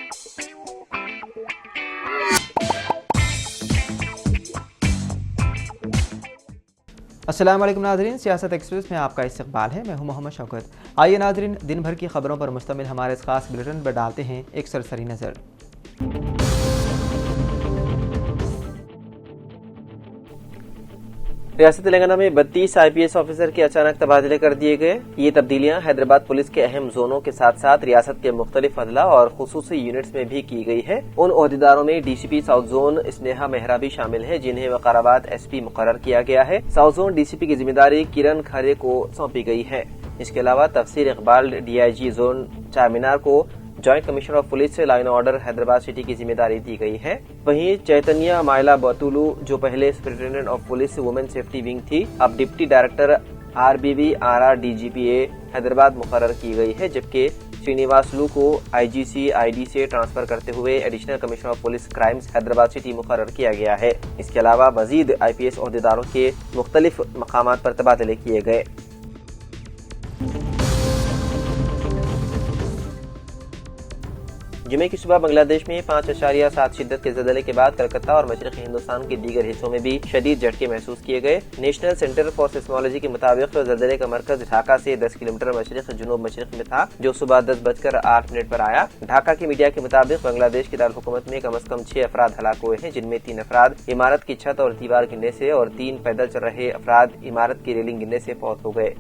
अस्सलाम वालेकुम नाज़रीन, सियासत एक्सप्रेस में आपका इस्तकबाल है। मैं हूं मोहम्मद शौकत। आइए नाज़रीन, दिन भर की खबरों पर मुश्तमिल हमारे इस खास बुलेटिन पर डालते हैं एक सरसरी नज़र। रियासत तेलंगाना में 32 IPS ऑफिसर के अचानक तबादले कर दिए गए। ये तब्दीलियां हैदराबाद पुलिस के अहम जोनों के साथ साथ रियासत के मुख्तलिफ अदला और खुसूसी यूनिट्स में भी की गई है। उन ओहदेदारों में DCP south zone Sneha Mehra भी शामिल है, जिन्हें वकाराबाद SP मुकर्रर किया गया है। साउथ जोन DCP की जिम्मेदारी किरण खरे को सौंपी गई है। इसके अलावा तफसीर इकबाल DIG जोन चारमीनार को जॉइंट कमिश्नर ऑफ पुलिस से लाइन ऑर्डर हैदराबाद सिटी की जिम्मेदारी दी गई है। वहीं चैतन्या माइला बतुलू, जो पहले superintendent of police women safety wing थी, अब deputy director RBV RR DGPA Hyderabad मुकर्रर की गई है, जबकि श्रीनिवास लू को IGC ID से ट्रांसफर करते हुए additional commissioner of police crimes Hyderabad city मुकर्रर किया गया है। इसके अलावा मजीद IPS ओहदेदारों के मुख्तलिफ मकामात पर तबादले किए गए। जुमे की सुबह बांग्लादेश में 5.7 शिद्दत के ज़लज़ले के बाद कलकत्ता और मशरक़ी हिंदुस्तान के दीगर हिस्सों में भी शदीद झटके महसूस किए गए। नेशनल सेंटर फॉर सिस्मोलॉजी के मुताबिक ज़लज़ले का मरकज ढाका से 10 किलोमीटर मशरक़ जुनूब मशरक़ में था, जो सुबह 10:08 पर आया। ढाका की मीडिया के मुताबिक बांग्लादेश की दारकूमत में कम अज कम 6 अफराद हलाक हुए हैं, जिनमें 3 अफराद इमारत की छत और दीवार गिरने से और 3 पैदल चल रहे अफराद इमारत की रेलिंग गिरने से फौत हो गए।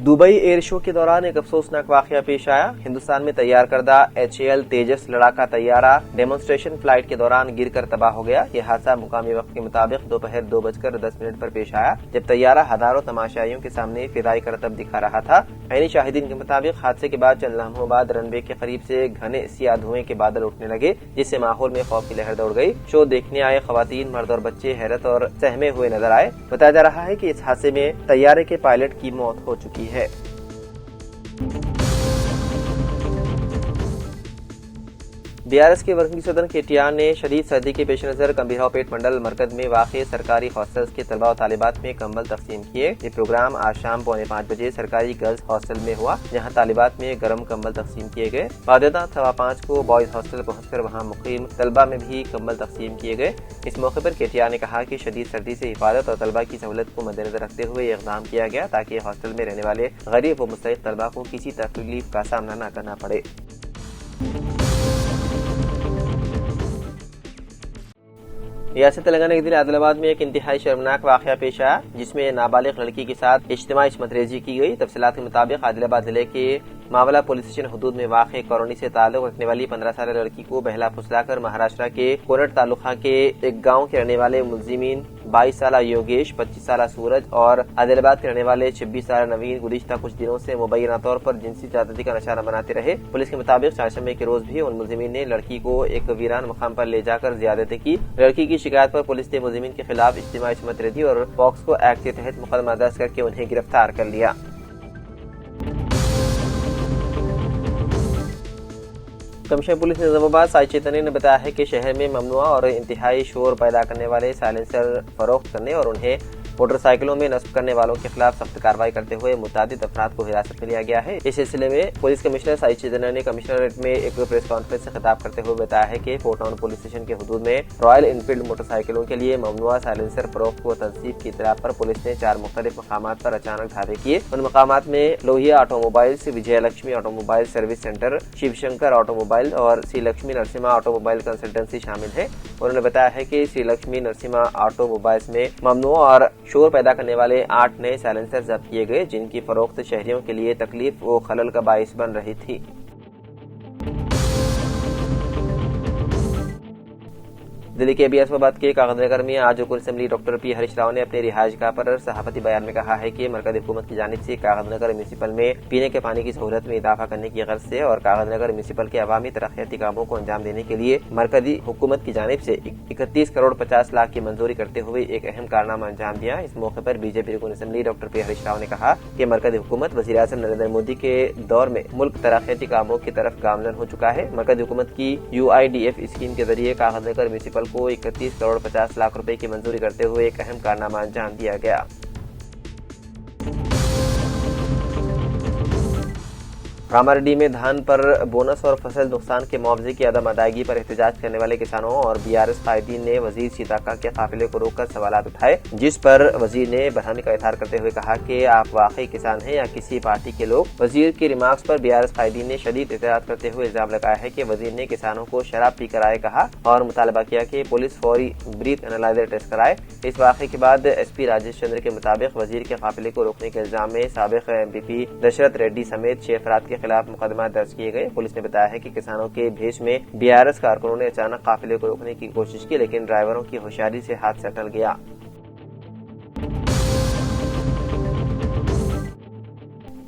दुबई एयर शो के दौरान एक अफसोसनाक वाकया पेश आया। हिंदुस्तान में तैयार करदा HAL तेजस लड़ाका तैयारा डेमोन्स्ट्रेशन फ्लाइट के दौरान गिरकर तबाह हो गया। यह हादसा मुकामी वक्त के मुताबिक दोपहर 2:10 पर पेश आया, जब तैयारा हजारों तमाशाइयों के सामने फिदाई करतब दिखा रहा था। ऐनी शाहिदीन के मुताबिक हादसे के बाद चंद लम्हों बाद रनवे के करीब से घने सियाह धुएं के बादल उठने लगे, जिससे माहौल में खौफ की लहर दौड़ गई। शो देखने आए खवातीन, मर्द और बच्चे हैरत और सहमे हुए नजर आए। बताया जा रहा है कि इस हादसे में तैयारे के पायलट की मौत हो चुकी है। BRS के वर्किंग सदर KTR ने शदीद सर्दी के पेश नजर गंभीरावपेट मंडल मरकज में वाक़ सरकारी हॉस्टल्स के तलबा और तालिबात में कंबल तकसीम किए। ये प्रोग्राम आज शाम 4:45 बजे सरकारी गर्ल्स हॉस्टल में हुआ, जहां तालिबात में गर्म कंबल तकसीम किए गए। बादता 5:15 को बॉयज हॉस्टल पहुंचकर वहां मुकीम तलबा में भी कंबल तकसीम किए गए। इस मौके पर KTR ने कहा कि शदीद सर्दी से हिफाजत और तलबा की सहूलत को मद्देनजर रखते हुए ये इक़दाम किया गया, ताकि हॉस्टल में रहने वाले गरीब व मुस्तहिक़ तलबा को किसी तकलीफ का सामना न करना पड़े। रियासत तेलंगाना के जिले आदिलाबाद में एक इंतहाई शर्मनाक वाकया पेश आया, जिसमें नाबालिग लड़की के साथ इज्तिमाई इस्मतरेजी की गई। तफसीलात के मुताबिक आदिलाबाद जिले के मावला पुलिस स्टेशन हदूद में वाक़ कॉलोनी से ताल्लुक रखने वाली 15 साल लड़की को बहला फुसलाकर महाराष्ट्र के कोनट तालुका के एक गांव के रहने वाले मुलजिमीन 22 साल योगेश, 25 साल सूरज और आदिलाबाद के रहने वाले 26 साल नवीन गुज़िश्ता कुछ दिनों से मुबैना तौर पर जिनसी ज्यादती का निशाना बनाते रहे। पुलिस के मुताबिक चारशंबे के रोज भी उन मुलजिमीन ने लड़की को एक वीरान मकाम पर ले जाकर ज्यादती की। लड़की की शिकायत पर पुलिस ने मुलजिमीन के खिलाफ इज्तिमाई इस्मतरेजी और पॉक्सो एक्ट के तहत मुकदमा दर्ज करके उन्हें गिरफ्तार कर लिया। कमिश्नर पुलिस निजामाबाद साई चैतन्य ने बताया है कि शहर में ममनुआ और इंतहाई शोर पैदा करने वाले साइलेंसर फरोख्त करने और उन्हें मोटरसाइकिलों में नस्ब करने वालों के खिलाफ सख्त कार्रवाई करते हुए मुतादिद अफराद को हिरासत में लिया गया है। इस सिलसिले में पुलिस कमिश्नर साई चैतन्य ने कमिश्नरेट में एक प्रेस कॉन्फ्रेंस से खिताब करते हुए बताया है कि फोर्ट टाउन पुलिस स्टेशन के हुदूद में रॉयल इनफील्ड मोटरसाइकिलों के लिए ममनुआ साइलेंसर फरोख्त को तनसीब की इत्तला पर पुलिस ने 4 मुख्तलिफ मकामात पर अचानक धावे किए। उन मकामात में Lohia automobiles, Vijay Lakshmi automobile service centre, Shiv Shankar automobile और श्री लक्ष्मी नरसिम्हा ऑटोमोबाइल कंसल्टेंसी शामिल है। उन्होंने बताया है कि श्री लक्ष्मी नरसिम्हा ऑटोमोबाइल्स में ममनुआ और शोर पैदा करने वाले 8 नए साइलेंसर जब्त किए गए, जिनकी फरोख्त शहरियों के लिए तकलीफ व खलल का बाइस बन रही थी। दिल्ली के अबियासबाद के कागजनगर में आज हुकूमत assembly doctor P Harish Rao ने अपने रिहाइशगाह पर सहाफती बयान में कहा है कि मरकज़ी हुकूमत की जानिब से कागजनगर म्यूनिसिपल में पीने के पानी की सहूलत में इजाफा करने की गर्ज से और कागजनगर म्यूनिसिपल के अवामी तरक्याती कामों को अंजाम देने के लिए मरकज़ी हुकूमत की जानिब से 31 करोड़ 50 लाख की मंजूरी करते हुए एक अहम कारनामा अंजाम दिया। इस मौके पर बीजेपी रुकन assembly doctor P Harish Rao ने कहा कि मरकज़ी हुकूमत वज़ीर-ए-आज़म नरेंद्र मोदी के दौर में मुल्क तरक्याती कामों की तरफ गामजन हो चुका है। मरकज़ी हुकूमत की UIDF स्कीम के जरिए कागजनगर म्यूनिसिपल को 31 करोड़ 50 लाख रुपए की मंजूरी करते हुए एक अहम कारनामा अंजाम दिया गया। रामारेड्डी में धान पर बोनस और फसल नुकसान के मुआवजे की अदम अदायगी पर एहतजाज करने वाले किसानों और बीआरएस कायदीन ने वजीर सीताका के काफिले को रोककर सवालात उठाए, जिस पर वजीर ने बरहमी का इजहार करते हुए कहा कि आप वाकई किसान हैं या किसी पार्टी के लोग। वजीर के रिमार्क्स पर बीआरएस कायदीन ने शदीद एतराज करते हुए इल्जाम लगाया है कि वजीर ने किसानों को शराब पीकर आए कहा और मुतालबा किया कि पुलिस फौरी ब्रीथ एनालाइजर टेस्ट कराए। इस वाक़े के बाद एसपी राजेश चंद्र के मुताबिक वजीर के काफिले को रोकने के इल्जाम में साबिक एमपीपी दशरथ रेड्डी समेत 6 अफराद के खिलाफ मुकदमा दर्ज किए गए। पुलिस ने बताया है कि किसानों के भेष में बीआरएस कारकुनों ने अचानक काफिले को रोकने की कोशिश की, लेकिन ड्राइवरों की होशियारी से हादसा टल गया।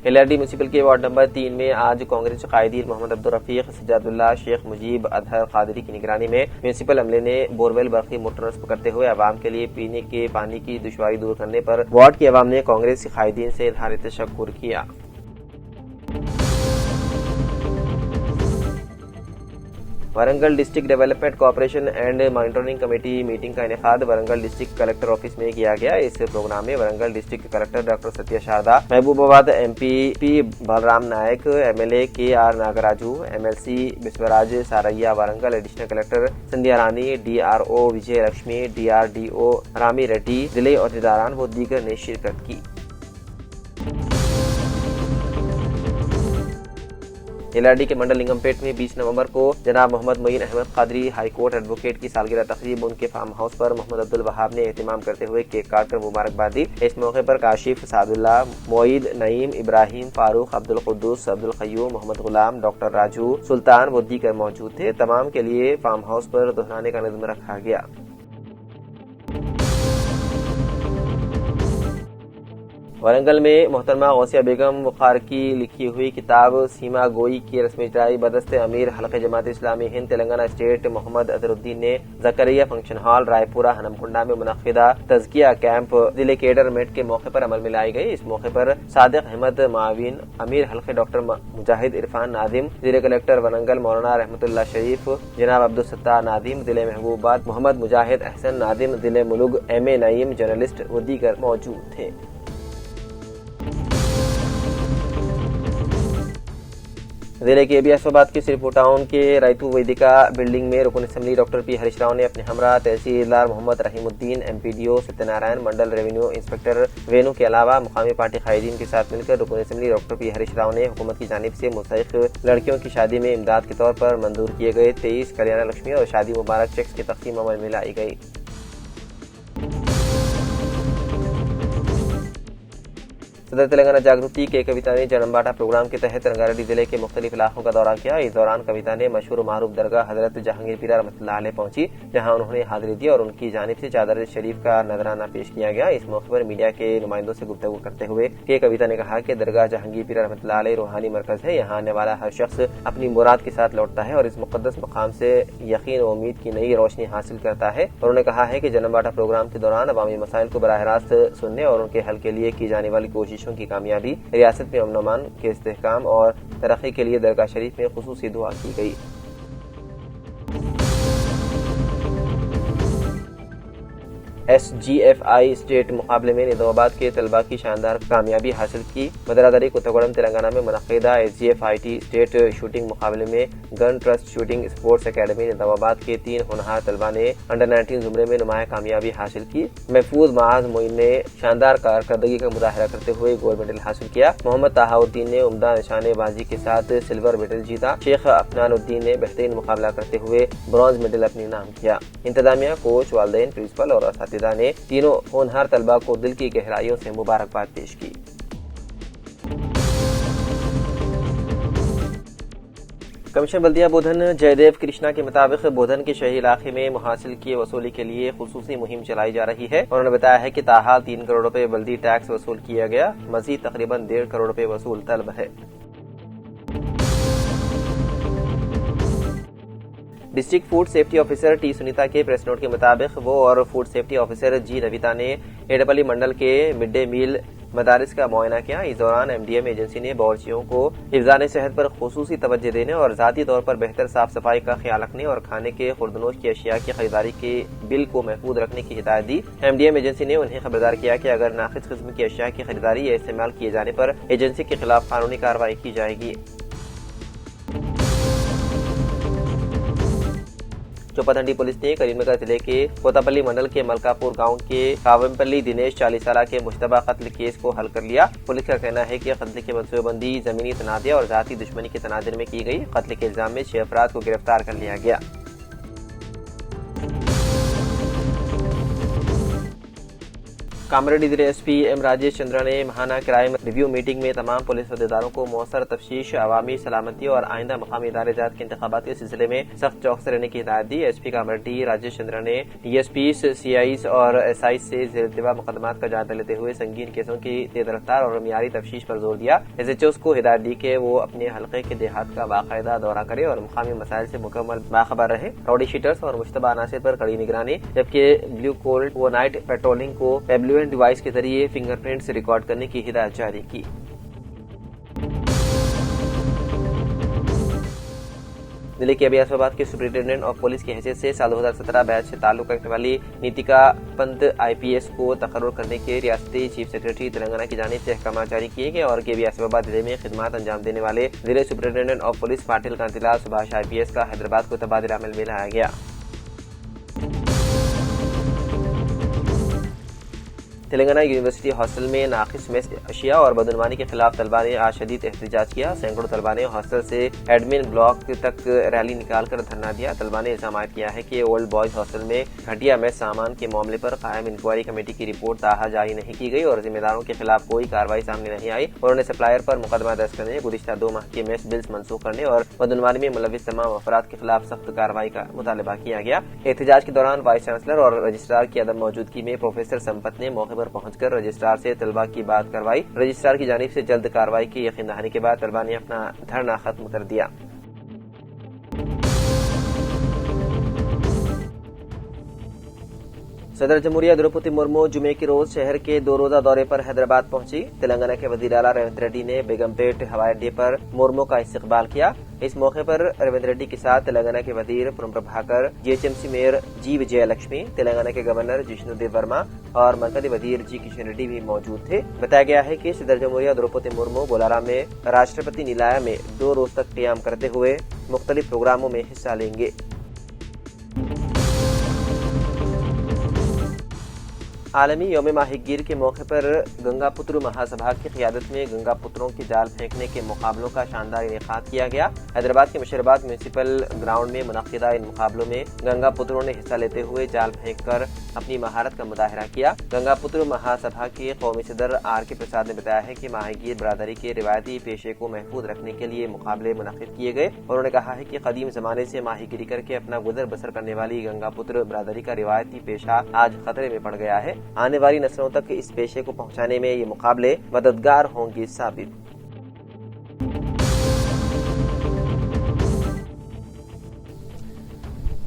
एलआरडी म्यूनिसिपल के वार्ड नंबर 3 में आज कांग्रेस कायदीन मोहम्मद अब्दुल रफीक, सज्जादुल्लाह, शेख मुजीब, अदहर कादरी की निगरानी में म्यूनिसिपल अमले ने बोरवेल बरकी मोटर नस्ब करते हुए आवाम के लिए पीने के पानी की दुश्वारी दूर करने पर वार्ड की आवाम ने कांग्रेस कायदीन से इजहार तशक्कुर किया। Warangal district development corporation and monitoring committee meeting का इनेकाद वरंगल डिस्ट्रिक्ट कलेक्टर ऑफिस में किया गया। इस प्रोग्राम में Warangal district collector doctor Satya Sharada, Mahabubabad MP Balram Naik, MLA KR Nagaraju, MLC Vishwaraj Saraiah Warangal, additional collector Sandhya Rani, DRO Vijay Lakshmi, DRDO Rami Reddy, जिले अहदेदारान व दीगर ने शिरकत की। एलआरडी के मंडल लिंगमपेट में 20 नवंबर को जनाब मोहम्मद मोइन अहमद कादरी हाईकोर्ट एडवोकेट की सालगिरह तकरीब उनके फार्म हाउस पर मोहम्मद अब्दुल वहाब ने एहतमाम करते हुए केक काटकर मुबारकबाद दी। इस मौके पर काशिफ, सादुल्लाह, मोईद, नईम, इब्राहिम, फारूक, अब्दुल कुद्दूस, अब्दुल कय्यूम, मोहम्मद गुलाम, डॉक्टर राजू, सुल्तान व दीगर मौजूद थे। तमाम के लिए फार्म हाउस पर दोहराने का नज़्म रखा गया। वरंगल में मोहतरमा गौसिया बेगम बुखार की लिखी हुई किताब सीमा गोई की रस्म इजराई बदस्ते अमीर हल्के जमात इस्लामी हिंद तेलंगाना स्टेट मोहम्मद अजहरुद्दीन ने जकरिया फंक्शन हॉल रायपुरा हनमकुंडा में मुनक्किदा तज़किया कैंप जिले केडर मेट के मौके पर अमल में लाई गई। इस मौके पर सादिक अहमद माविन, अमीर हल्के डॉक्टर मुजाहिद इरफान नादिम, जिले कलेक्टर वरंगल मौलाना रहमतुल्लाह शरीफ, जनाब अब्दुल सत्तार नादिम, जिले महबूबाबाद मोहम्मद मुजाहिद अहसन नादिम, जिले मुलुग MA नईम, जर्नलिस्ट व दीगर मौजूद थे। जिले के अबियासाबाद के सिरपुर टाउन के रायतू वैदिका बिल्डिंग में रुकन assembly doctor P Harish Rao ने अपने हमरा तहसीलदार मोहम्मद रहीमुद्दीन, MPDO सत्यनारायण, मंडल रेवेन्यू इंस्पेक्टर वेणु के अलावा मुकामी पार्टी कायदीन के साथ मिलकर रुकन assembly doctor P Harish Rao ने हुकूमत की जानिब से मुस्तहिक लड़कियों की शादी में इमदाद के तौर पर मंजूर किए गए 23 कल्याण लक्ष्मी और शादी मुबारक चेक्स की तकसीम अमल में लाई गई। सदर तेलंगाना जागृति के कविता ने जनमबाटा प्रोग्राम के तहत रंगारेड्डी जिले के मुख्तलिफ इलाकों का दौरा किया। इस दौरान कविता ने मशहूर मारूफ दरगाह हजरत जहांगीर पीरा रहमतुल्लाह अलैह पहुंची, जहां उन्होंने हाजिरी दी और उनकी जानिब से चादर शरीफ का नजराना पेश किया गया। इस मौके पर मीडिया के नुमाइंदों से गुफ्तगू करते हुए के कविता ने कहा कि दरगाह जहांगीर पीरा रहमतुल्लाह अलैह रूहानी मरकज है। यहाँ आने वाला हर शख्स अपनी मुराद के साथ लौटता है और इस मुकद्दस मकाम से यकीन और उम्मीद की नई रोशनी हासिल करता है। उन्होंने कहा है कि जनमबाटा प्रोग्राम के दौरान अवामी मसाइल को बराह रास्त सुनने और उनके हल के लिए की जाने वाली कोशिशों की कामयाबी, रियासत में अमन अमान के इस्तेहकाम और तरक्की के लिए दरगाह शरीफ में खुसूसी दुआ की गई। SGFI स्टेट मुकाबले में निजामाबाद के तलबा की शानदार कामयाबी हासिल की। मदरादरी कोत्तागुड़म तेलंगाना में मुनक्किदा SGFIT स्टेट शूटिंग मुकाबले में gun trust shooting sports academy Nizamabad के 3 होनहार तलबा ने अंडर 19 जुमरे में नुमाया कामयाबी हासिल की। महफूज माज मोइन ने शानदार कारकर्दगी का मुजाहरा करते हुए गोल्ड मेडल हासिल किया। मोहम्मद ताहाउद्दीन ने उम्दा निशानेबाजी के साथ सिल्वर मेडल जीता। शेख अफनानुद्दीन ने बेहतरीन मुकाबला करते हुए ब्रॉन्ज मेडल अपने नाम किया। इंतजामिया, कोच, वालिदैन, प्रिंसिपल और असातिज़ा ने तीनों होनहार तलबा को दिल की गहराइयों से मुबारकबाद पेश की। कमिश्नर बल्दिया बोधन जयदेव कृष्णा के मुताबिक बोधन के शहरी इलाके में मुहासिल की वसूली के लिए खुसूसी मुहिम चलाई जा रही है। उन्होंने बताया है कि ताहाल 3 करोड़ रुपए बल्दी टैक्स वसूल किया गया, मजीद तकरीबन 1.5 करोड़ रुपए वसूल तलब है। District food safety officer T Sunita के प्रेस नोट के मुताबिक वो और food safety officer G Navita ने एडपल्ली मंडल के मिड डे मील मदारिस का मुआयना किया। इस दौरान MDM एजेंसी ने बावर्चियों को हिफ्ज़ान सेहत पर खुसूसी तवज्जो देने और ज़ाती तौर पर बेहतर साफ सफाई का ख्याल रखने और खाने के खुर्दनोश की अशिया की खरीदारी के बिल को महफूज रखने की हिदायत दी। MDM एजेंसी ने उन्हें खबरदार किया कि अगर नाक़िस किस्म की अशिया की खरीदारी या इस्तेमाल किए जाने पर एजेंसी के खिलाफ कानूनी कार्रवाई की जाएगी। चौपाधंडी पुलिस ने करीमनगर जिले के कोतापल्ली मंडल के मलकापुर गांव के कावमपल्ली दिनेश 40 साल के मुश्तबा कत्ल केस को हल कर लिया। पुलिस का कहना है कि कत्ल की मंसूबेबंदी जमीनी तनाज़े और जाती दुश्मनी के तनाज़ुर में की गई। कत्ल के इल्जाम में 6 अफराद को गिरफ्तार कर लिया गया। कामरेड्डी जिले एसपी एम राजेश चंद्रा ने महाना क्राइम रिव्यू मीटिंग में तमाम पुलिस अहदेदारों को मौसर तफ्तीश, अवामी सलामती और आइंदा मकामी इदारे जात के इंतखाबात के सिलसिले में सख्त चौकस रहने की हिदायत दी। एसपी कामरेड्डी राजेश चंद्रा ने डीएसपी, सीआईस और एसआई से ज़ेर-इल्तिवा मुकदमात का जायजा लेते हुए संगीन केसों की तेज रफ्तार और मियारी तफ्तीश पर जोर दिया। एसएचओस को हिदायत दी कि वो अपने हल्के के देहात का बाकायदा दौरा करे और मुकामी मसाइल से मुकम्मल बाखबर रहे। राउडी शीटर्स और मुश्तबा अनासिर पर कड़ी निगरानी, जबकि ब्लू कोल्ड व नाइट पेट्रोलिंग को एब्लुएंट डिवाइस के जरिए फिंगरप्रिंट्स रिकॉर्ड करने की हिदायत जारी की। दिल्ली के अबियासाबाद के सुपरिटेंडेंट ऑफ पुलिस की हैसियत से साल 2017 बैच से ताल्लुक रखने वाली नीतिका पंत आईपीएस को तकर्रुर करने के रियासती चीफ सेक्रेटरी तेलंगाना की जानिब से अहकाम जारी किए गए और के अबियासाबाद जिले में खिदमत अंजाम देने वाले जिले superintendent of police Patil Kantilal Subhash IPS का हैदराबाद को तबादला अमल में लाया गया। तेलंगाना यूनिवर्सिटी हॉस्टल में नाकिस मेस अशिया और बदनवानी के खिलाफ तलबा ने आज शदीद एहतजाज किया। सैकड़ों तलबा ने हॉस्टल से एडमिन ब्लॉक तक रैली निकालकर धरना दिया। तलबा ने इल्जाम किया है कि ओल्ड बॉयज हॉस्टल में घटिया मेस सामान के मामले पर कायम इंक्वायरी कमेटी की रिपोर्ट ताहा जारी नहीं की गई और जिम्मेदारों के खिलाफ कोई कार्रवाई सामने नहीं आई। उन्होंने सप्लायर पर मुकदमा दर्ज करने, गुज़िश्ता 2 माह के मेस बिल्स मनसूख करने और बदनवानी में मुलविस तमाम अफराद के खिलाफ सख्त कार्रवाई का मुतालबा किया गया। एहतजाज के दौरान वाइस चांसलर और रजिस्ट्रार की अदम मौजूदगी में प्रोफेसर संपत ने मौके पर पहुंचकर रजिस्ट्रार से तलबा की बात करवाई। रजिस्ट्रार की जानिब से जल्द कार्रवाई की यकीन दहानी के बाद तलबा ने अपना धरना खत्म कर दिया। सदर जमहूरिया द्रौपदी मुर्मू जुमे की रोज शहर के 2 रोजा दौरे पर हैदराबाद पहुंची। तेलंगाना के वजीर आला रेवंत रेड्डी ने बेगमपेट हवाई अड्डे पर मुर्मू का इस्तकबाल किया। इस मौके पर रेवंत रेड्डी के साथ तेलंगाना के वजीर पुरम प्रभाकर, जीएचएमसी मेयर जी विजयलक्ष्मी, तेलंगाना के गवर्नर जिष्णुदेव वर्मा और मरकजी वजीर जी किशन रेड्डी भी मौजूद थे। बताया गया है कि सदर जमहूरिया द्रौपदी मुर्मू बोलारा में राष्ट्रपति निलाया में 2 रोज तक क़याम करते हुए मुख्तलिफ प्रोग्रामों में हिस्सा लेंगे। आलमी यौम माहिगीर के मौके पर गंगापुत्र महासभा की क़ियादत में गंगापुत्रों की जाल फेंकने के मुकाबलों का शानदार इनेकाद किया गया। हैदराबाद के मशरबाद म्यूनसिपल ग्राउंड में मुनक्किदा इन मुकाबलों में गंगापुत्रों ने हिस्सा लेते हुए जाल फेंककर अपनी महारत का मुजाहरा किया। गंगापुत्र महासभा के कौमी सदर आर.के. प्रसाद ने बताया है कि माहिगीर बरादरी के रिवायती पेशे को महफूज रखने के लिए मुकाबले मुनक्किद किए गए। उन्होंने कहा है कि कदीम जमाने से माहिगीरी करके अपना गुजर बसर करने वाली गंगापुत्र बरादरी का रिवायती पेशा आज खतरे में पड़ गया है। आने वाली नस्लों तक इस पेशे को पहुंचाने में ये मुकाबले मददगार होंगे साबित।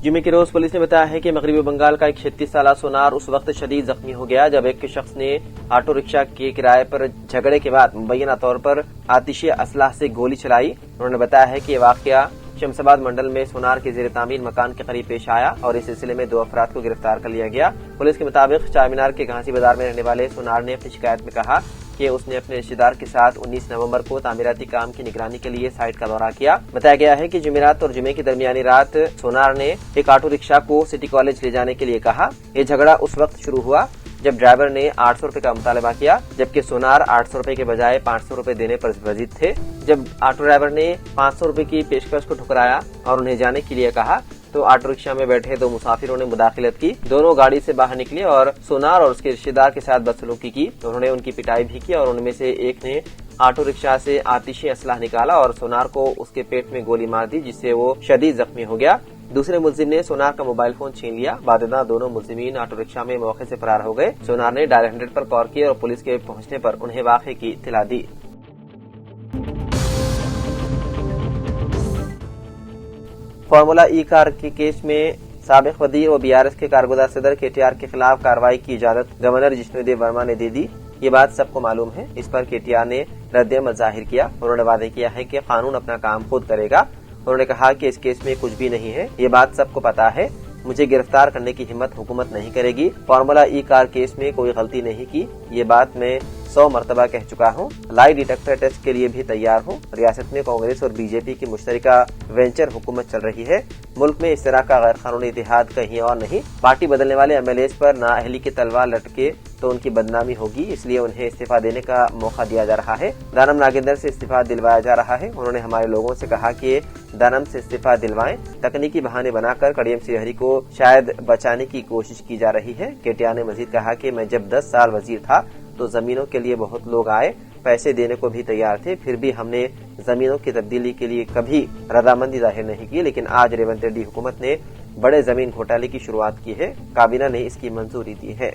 जुमे के रोज पुलिस ने बताया है कि मगरबी बंगाल का एक 36 साल सोनार उस वक्त शदीद जख्मी हो गया जब एक शख्स ने ऑटो रिक्शा के किराए पर झगड़े के बाद मुबैना तौर पर आतिशी असलाह से गोली चलाई। उन्होंने बताया है कि ये वाकया शमशाबाद मंडल में सोनार के ज़ेर तामीर मकान के करीब पेश आया और इस सिलसिले में 2 अफराद को गिरफ्तार कर लिया गया। पुलिस के मुताबिक चार मीनार के घासी बाजार में रहने वाले सोनार ने अपनी शिकायत में कहा कि उसने अपने रिश्तेदार के साथ 19 नवंबर को तामीराती काम की निगरानी के लिए साइट का दौरा किया। बताया गया है कि जुमेरात और जुमे की दरमियानी रात सोनार ने एक ऑटो रिक्शा को सिटी कॉलेज ले जाने के लिए कहा। ये झगड़ा उस वक्त शुरू हुआ जब ड्राइवर ने 800 रुपए का मुतालबा किया, जबकि सोनार 800 रुपए के बजाय 500 रुपए देने पर वजीद थे। जब ऑटो ड्राइवर ने 500 रुपए की पेशकश को ठुकराया और उन्हें जाने के लिए कहा तो ऑटो रिक्शा में बैठे 2 मुसाफिरों ने मुदाखिलत की। दोनों गाड़ी से बाहर निकले और सोनार और उसके रिश्तेदार के साथ बदसलूकी की। उन्होंने उनकी पिटाई भी की और उनमें से एक ने ऑटो रिक्शा से आतिशी असलाह निकाला और सोनार को उसके पेट में गोली मार दी, जिससे वो शदीद जख्मी हो गया। दूसरे मुलजिम ने सोनार का मोबाइल फोन छीन लिया। बाददा दोनों मुलजिमीन ऑटो रिक्शा में मौके से फरार हो गए। सोनार ने डायल 100 पर कॉल की और पुलिस के पहुंचने पर उन्हें वाक़े की इत्तला दी। फार्मूला ई कार के केस में साबिक वजीर और बीआरएस के कारगुजार सदर केटीआर के खिलाफ कार्रवाई की इजाजत गवर्नर जिष्णुदेव वर्मा ने दे दी। ये बात सबको मालूम है। इस पर केटीआर ने रद्द-ए-अमल जाहिर किया। उन्होंने वादे किया है कि कानून अपना काम खुद करेगा। उन्होंने कहा कि इस केस में कुछ भी नहीं है, ये बात सबको पता है। مجھے گرفتار کرنے کی ہمت حکومت نہیں کرے گی۔ فارمولا ای کار کیس میں کوئی غلطی نہیں کی، یہ بات میں 100 مرتبہ کہہ چکا ہوں۔ لائی ڈیٹیکٹر ٹیسٹ کے لیے بھی تیار ہوں۔ ریاست میں کانگریس اور بی جے پی کی مشترکہ وینچر حکومت چل رہی ہے۔ ملک میں اس طرح کا غیر قانونی اتحاد کہیں اور نہیں۔ پارٹی بدلنے والے ایم ایل ایز پر نااہلی کی تلوار لٹکے تو ان کی بدنامی ہوگی، اس لیے انہیں استعفیٰ دینے کا موقع دیا جا رہا ہے۔ دانم ناگیندر سے استعفیٰ دلوایا جا رہا ہے۔ انہوں نے ہمارے لوگوں سے کہا کہ دانم سے استعفیٰ دلوائیں۔ تکنیکی بہانے بنا کر کڑیم سریہری کو شاید بچانے کی کوشش کی جا رہی ہے۔ کیٹیا نے مزید کہا کہ میں جب 10 سال وزیر تھا تو زمینوں کے لیے بہت لوگ آئے، پیسے دینے کو بھی تیار تھے، پھر بھی ہم نے زمینوں کی تبدیلی کے لیے کبھی رضامندی ظاہر نہیں کی، لیکن آج ریونت ریڈی حکومت نے بڑے زمین گھوٹالے کی شروعات کی ہے، کابینہ نے اس کی منظوری دی ہے۔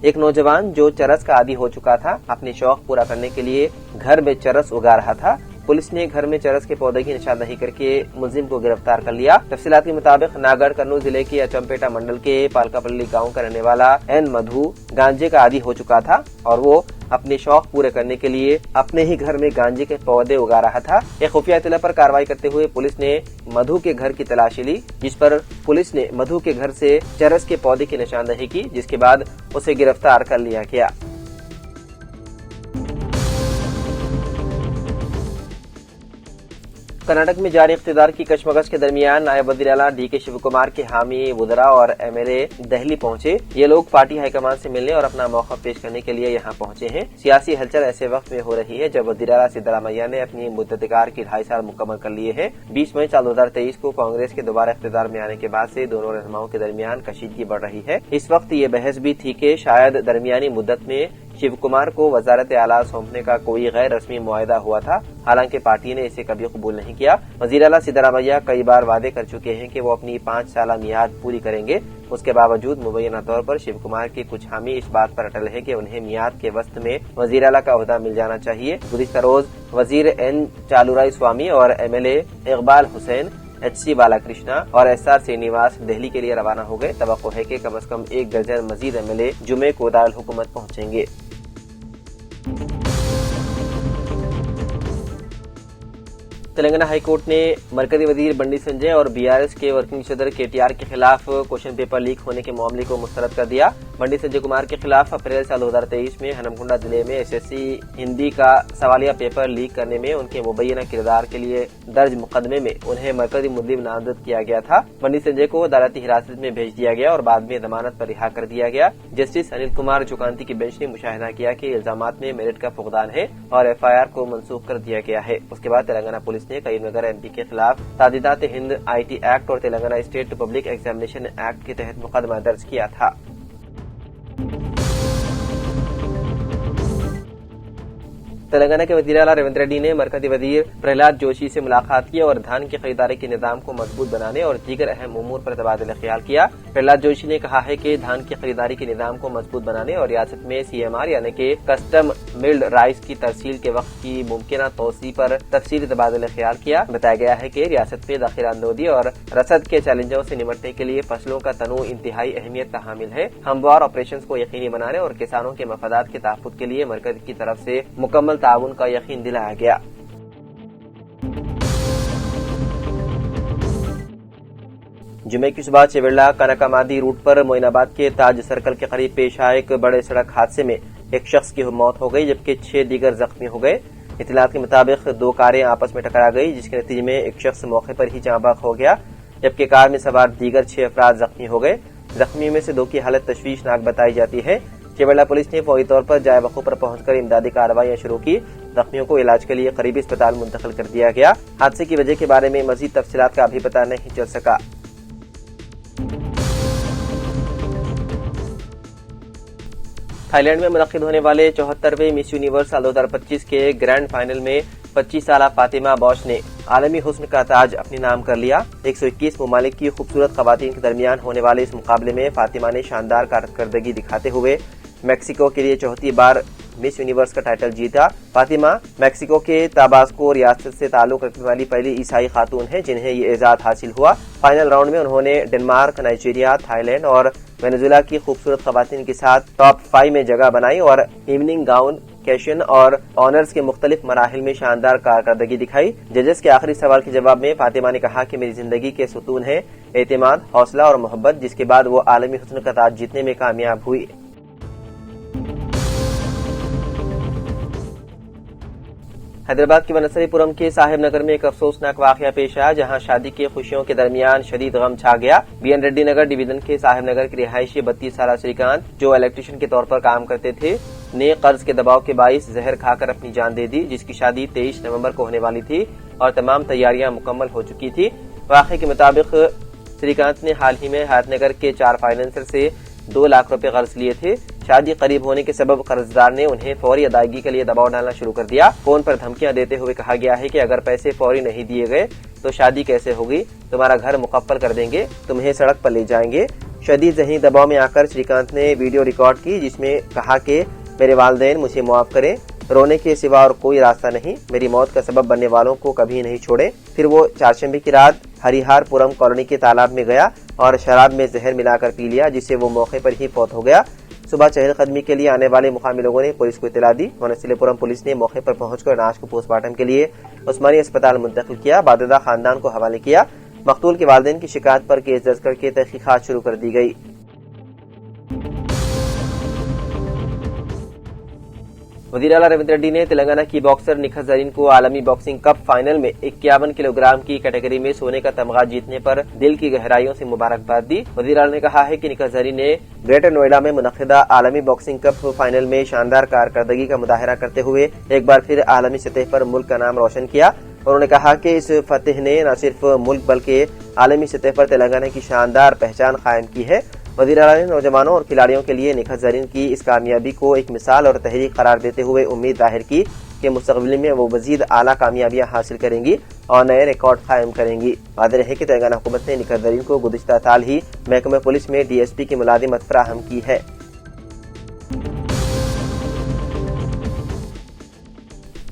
ایک نوجوان جو چرس کا عادی ہو چکا تھا اپنی شوق پورا کرنے کے لیے گھر میں چرس اگا رہا تھا۔ پولیس نے گھر میں چرس کے پودے کی نشاندہی کر کے ملزم کو گرفتار کر لیا۔ تفصیلات کے مطابق ناگڑھ کرنول ضلع کے اچمپیٹا منڈل کے پالکا پلی گاؤں کا رہنے والا این مدھو گانجے کا عادی ہو چکا تھا اور وہ اپنے شوق پورے کرنے کے لیے اپنے ہی گھر میں گانجے کے پودے اگا رہا تھا۔ ایک خفیہ اطلاع پر کارروائی کرتے ہوئے پولیس نے مدھو کے گھر کی تلاشی لی، جس پر پولیس نے مدھو کے گھر سے چرس کے پودے کی نشاندہی کی، جس کے بعد اسے گرفتار کر لیا گیا۔ کرناٹک میں جاری اقتدار کی کشمکش کے درمیان نائب وزیر اعلیٰ ڈی کے شیو کمار کے حامی وزراء اور ایم ایل اے دہلی پہنچے۔ یہ لوگ پارٹی ہائی کمان سے ملنے اور اپنا موقف پیش کرنے کے لیے یہاں پہنچے ہیں۔ سیاسی ہلچل ایسے وقت میں ہو رہی ہے جب وزیر اعلیٰ سدھارمیہ نے اپنی مدت کار کی 2.5 سال مکمل کر لیے ہیں۔ 20 مئی 2023 کو کانگریس کے دوبارہ اقتدار میں آنے کے بعد سے دونوں رہنماؤں کے درمیان کشیدگی بڑھ رہی ہے۔ اس وقت یہ بحث بھی تھی کہ شاید درمیانی مدت میں شیو کمار کو وزارت اعلیٰ سونپنے کا کوئی غیر رسمی معاہدہ ہوا تھا، حالانکہ پارٹی نے اسے کبھی قبول نہیں کیا۔ وزیر اعلیٰ سدھارمیہ کئی بار وعدے کر چکے ہیں کہ وہ اپنی 5 سالہ میعاد پوری کریں گے۔ اس کے باوجود مبینہ طور پر شیو کمار کے کچھ حامی اس بات پر اٹل ہے کہ انہیں میعاد کے وسط میں وزیر اعلیٰ کا عہدہ مل جانا چاہیے۔ گزشتہ روز وزیر این چالورائی سوامی اور M L A Iqbal Hussain, H C Bala Krishna اور ایس آر سرینیواس دہلی کے لیے روانہ ہو گئے۔ توقع ہے کہ کم از کم 1 درجن مزید ایم ایل اے جمعے کو دارالحکومت پہنچیں گے۔ تلنگانہ ہائی کورٹ نے مرکزی وزیر بنڈی سنجے اور بی آر ایس کے ورکنگ صدر کے ٹی آر کے خلاف کوشچن پیپر لیک ہونے کے معاملے کو مسترد کر دیا۔ بنڈی سنجے کمار کے خلاف اپریل 2023 میں ہنمکنڈا ضلع میں ایس ایس سی ہندی کا سوالیہ پیپر لیک کرنے میں ان کے مبینہ کردار کے لیے درج مقدمے میں انہیں مرکزی ملزم نامزد کیا گیا تھا۔ بنڈی سنجے کو عدالتی حراست میں بھیج دیا گیا اور بعد میں ضمانت پر رہا کر دیا گیا۔ جسٹس انل کمار چوکانتی کی بینچ نے مشاہدہ کیا کہ الزامات میں میرٹ کا فقدان ہے اور ایف آئی آر کو منسوخ کر دیا گیا ہے۔ اس کے بعد تلنگانہ پولیس نے کریم نگر ایم پی کے خلاف تعدیدات ہند آئی ٹی ایکٹ اور Telangana state public examination act کے تحت مقدمہ درج کیا تھا۔ تلنگانہ کے وزیر اعلیٰ ریونت ریڈی نے مرکزی وزیر پرہلاد جوشی سے ملاقات کی اور دھان کی خریداری کے نظام کو مضبوط بنانے اور دیگر اہم امور پر تبادلہ خیال کیا۔ پرہلاد جوشی نے کہا ہے کہ دھان کی خریداری کے نظام کو مضبوط بنانے اور ریاست میں سی ایم آر یعنی کہ کسٹم ملڈ رائس کی ترسیل کے وقت کی ممکنہ توسیع پر تفصیلی تبادلہ خیال کیا۔ بتایا گیا ہے کہ ریاست میں ذخیرہ اندوزی اور رسد کے چیلنجوں سے نمٹنے کے لیے فصلوں کا تنوع انتہائی اہمیت کا حامل ہے۔ ہموار آپریشنز کو یقینی بنانے اور کسانوں کے مفادات کے تحفظ کے لیے مرکز کی طرف سے مکمل تعاون کا یقین دلایا گیا۔ جمعے کی صبح چیوڑلہ کنکامادی روٹ پر معین آباد کے تاج سرکل کے قریب پیش آئے ایک بڑے سڑک حادثے میں ایک شخص کی موت ہو گئی جبکہ 6 دیگر زخمی ہو گئے۔ اطلاعات کے مطابق 2 کاریں آپس میں ٹکرا گئی جس کے نتیجے میں ایک شخص موقع پر ہی جاں بحق ہو گیا جبکہ کار میں سوار دیگر 6 افراد زخمی ہو گئے۔ زخمیوں میں سے 2 کی حالت تشویشناک بتائی جاتی ہے۔ چیوڑلہ پولیس نے فوری طور پر جائے وقوع پر پہنچ کر امدادی کارروائیاں شروع کی۔ زخمیوں کو علاج کے لیے قریبی اسپتال منتقل کر دیا گیا۔ حادثے کی وجہ کے بارے میں مزید تفصیلات کا ابھی پتہ نہیں چل سکا۔ تھائی لینڈ میں منعقد ہونے والے 74ویں مس یونیورس 2025 کے گرینڈ فائنل میں 25 سالہ فاطمہ بوش نے عالمی حسن کا تاج اپنے نام کر لیا۔ 121 ممالک کی خوبصورت خواتین کے درمیان ہونے والے اس مقابلے میں فاطمہ نے شاندار کارکردگی دکھاتے ہوئے میکسیکو کے لیے 4تھی بار مس یونیورس کا ٹائٹل جیتا۔ فاطمہ میکسیکو کے تاباسکو ریاست سے تعلق رکھنے والی پہلی عیسائی خاتون ہیں جنہیں یہ اعزاز حاصل ہوا۔ فائنل راؤنڈ میں انہوں نے ڈنمارک، نائجیریا، تھائی لینڈ اور وینزویلا کی خوبصورت خواتین کے ساتھ ٹاپ 5 میں جگہ بنائی اور ایوننگ گاؤن کوالیفیکیشن اور آنرز کے مختلف مراحل میں شاندار کارکردگی دکھائی۔ ججز کے آخری سوال کے جواب میں فاطمہ نے کہا کہ میری زندگی کے ستون ہیں اعتماد، حوصلہ اور محبت، جس کے بعد وہ عالمی حسن کا تاج جیتنے میں کامیاب ہوئی۔ حیدرآباد کے ونسری پورم کے صاحب نگر میں ایک افسوسناک واقعہ پیش آیا، جہاں شادی کی خوشیوں کے درمیان شدید غم چھا گیا۔ B N Reddy Nagar division کے صاحب نگر کے رہائشی 32 سالہ شریکانت، جو الیکٹریشین کے طور پر کام کرتے تھے، نے قرض کے دباؤ کے باعث زہر کھا کر اپنی جان دے دی، جس کی شادی 23 نومبر کو ہونے والی تھی اور تمام تیاریاں مکمل ہو چکی تھی۔ واقعے کے مطابق شریکانت نے حال ہی میں حیات نگر کے 4 فائنینسر سے 2 لاکھ روپے قرض لیے تھے۔ شادی قریب ہونے کے سبب قرضدار نے انہیں فوری ادائیگی کے لیے دباؤ ڈالنا شروع کر دیا۔ فون پر دھمکیاں دیتے ہوئے کہا گیا ہے کہ اگر پیسے فوری نہیں دیے گئے تو شادی کیسے ہوگی، تمہارا گھر مقفل کر دیں گے، تمہیں سڑک پر لے جائیں گے۔ شدید ذہنی دباؤ میں آ کر شریکانت نے ویڈیو ریکارڈ کی، جس میں کہا کہ میرے والدین مجھے معاف کریں، رونے کے سوا اور کوئی راستہ نہیں، میری موت کا سبب بننے والوں کو کبھی نہیں چھوڑے۔ پھر وہ چہارشنبے کی رات ہریہار پورم کالونی کے تالاب میں گیا اور شراب میں زہر ملا کر پی لیا، جس سے وہ موقع پر ہی فوت ہو گیا۔ صبح چہل قدمی کے لیے آنے والے مقامی لوگوں نے پولیس کو اطلاع دی۔ ونسلی پورم پولیس نے موقع پر پہنچ کر لاش کو پوسٹ مارٹم کے لیے عثمانی اسپتال منتقل کیا، بعدازاں خاندان کو حوالے کیا۔ مقتول کے والدین کی شکایت پر کیس درج کر کے تحقیقات شروع کر دی گئی۔ وزیر اعلیٰ ریونت ریڈی نے تلنگانہ کی باکسر نکھت زرین کو عالمی باکسنگ کپ فائنل میں 51 کلو گرام کی کیٹیگری میں سونے کا تمغہ جیتنے پر دل کی گہرائیوں سے مبارکباد دی۔ وزیر اعلیٰ نے کہا ہے کہ نکھت زرین نے گریٹر نوئیڈا میں منعقدہ عالمی باکسنگ کپ فائنل میں شاندار کارکردگی کا مظاہرہ کرتے ہوئے ایک بار پھر عالمی سطح پر ملک کا نام روشن کیا۔ انہوں نے کہا کہ اس فتح نے نہ صرف ملک بلکہ عالمی سطح پر تلنگانہ کی شاندار پہچان قائم کی ہے۔ وزیر اعلیٰ نے نوجوانوں اور کھلاڑیوں کے لیے نکھت زرین کی اس کامیابی کو ایک مثال اور تحریک قرار دیتے ہوئے امید ظاہر کی کہ مستقبل میں وہ مزید اعلیٰ کامیابیاں حاصل کریں گی اور نئے ریکارڈ قائم کریں گی۔ واضح ہے کہ تلنگانہ حکومت نے نکھت زرین کو گزشتہ سال ہی محکمہ پولیس میں ڈی ایس پی کی ملازمت فراہم کی ہے۔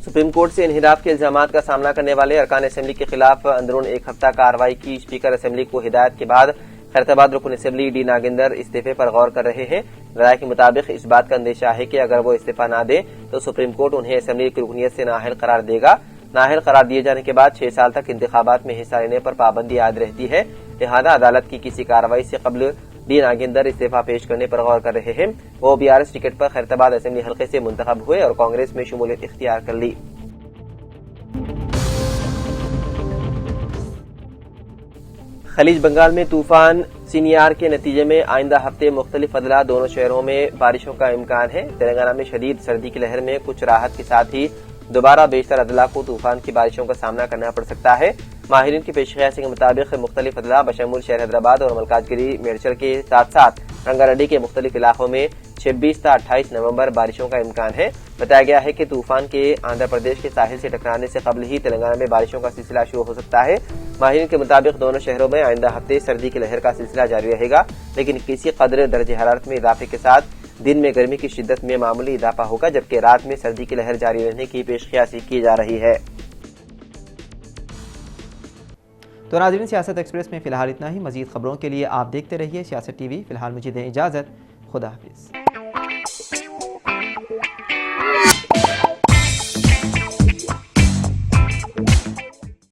سپریم کورٹ سے انحراف کے الزامات کا سامنا کرنے والے ارکان اسمبلی کے خلاف اندرون ایک ہفتہ کارروائی کی اسپیکر اسمبلی کو ہدایت کے بعد خیرتآباد رکن اسمبلی ڈی ناگندر استعفے پر غور کر رہے ہیں۔ رائے کے مطابق اس بات کا اندیشہ ہے کہ اگر وہ استعفی نہ دیں تو سپریم کورٹ انہیں اسمبلی کی رکنیت سے نااہل قرار دے گا۔ نااہل قرار دیے جانے کے بعد 6 سال تک انتخابات میں حصہ لینے پر پابندی عائد رہتی ہے، لہذا عدالت کی کسی کارروائی سے قبل ڈی ناگندر استعفی پیش کرنے پر غور کر رہے ہیں۔ وہ بی آر ایس ٹکٹ پر خیرتآباد اسمبلی حلقے سے منتخب ہوئے اور کانگریس میں شمولیت اختیار کر لی۔ خلیج بنگال میں طوفان سینیار کے نتیجے میں آئندہ ہفتے مختلف اضلاع دونوں شہروں میں بارشوں کا امکان ہے۔ تلنگانہ میں شدید سردی کی لہر میں کچھ راحت کے ساتھ ہی دوبارہ بیشتر اضلاع کو طوفان کی بارشوں کا سامنا کرنا پڑ سکتا ہے۔ ماہرین کی پیش قیاسی کے مطابق مختلف اضلاع بشمول شہر حیدرآباد اور ملکاج گیری میڈچل کے ساتھ ساتھ رنگا ریڈی کے مختلف علاقوں میں 26 تا 28 نومبر بارشوں کا امکان ہے۔ بتایا گیا ہے کہ طوفان کے آندھرا پردیش کے ساحل سے ٹکرانے سے قبل ہی تلنگانہ میں بارشوں کا سلسلہ شروع ہو سکتا ہے۔ ماہرین کے مطابق دونوں شہروں میں آئندہ ہفتے سردی کی لہر کا سلسلہ جاری رہے گا، لیکن کسی قدر درجہ حرارت میں اضافے کے ساتھ دن میں گرمی کی شدت میں معمولی اضافہ ہوگا، جبکہ رات میں سردی کی لہر جاری رہنے کی پیش قیاسی کی جا رہی ہے۔ تو ناظرین، سیاست ایکسپریس میں فی الحال اتنا ہی۔ مزید خبروں کے لیے آپ دیکھتے رہیے سیاست ٹی وی۔ فی الحال مجھے دیں اجازت، خدا حافظ۔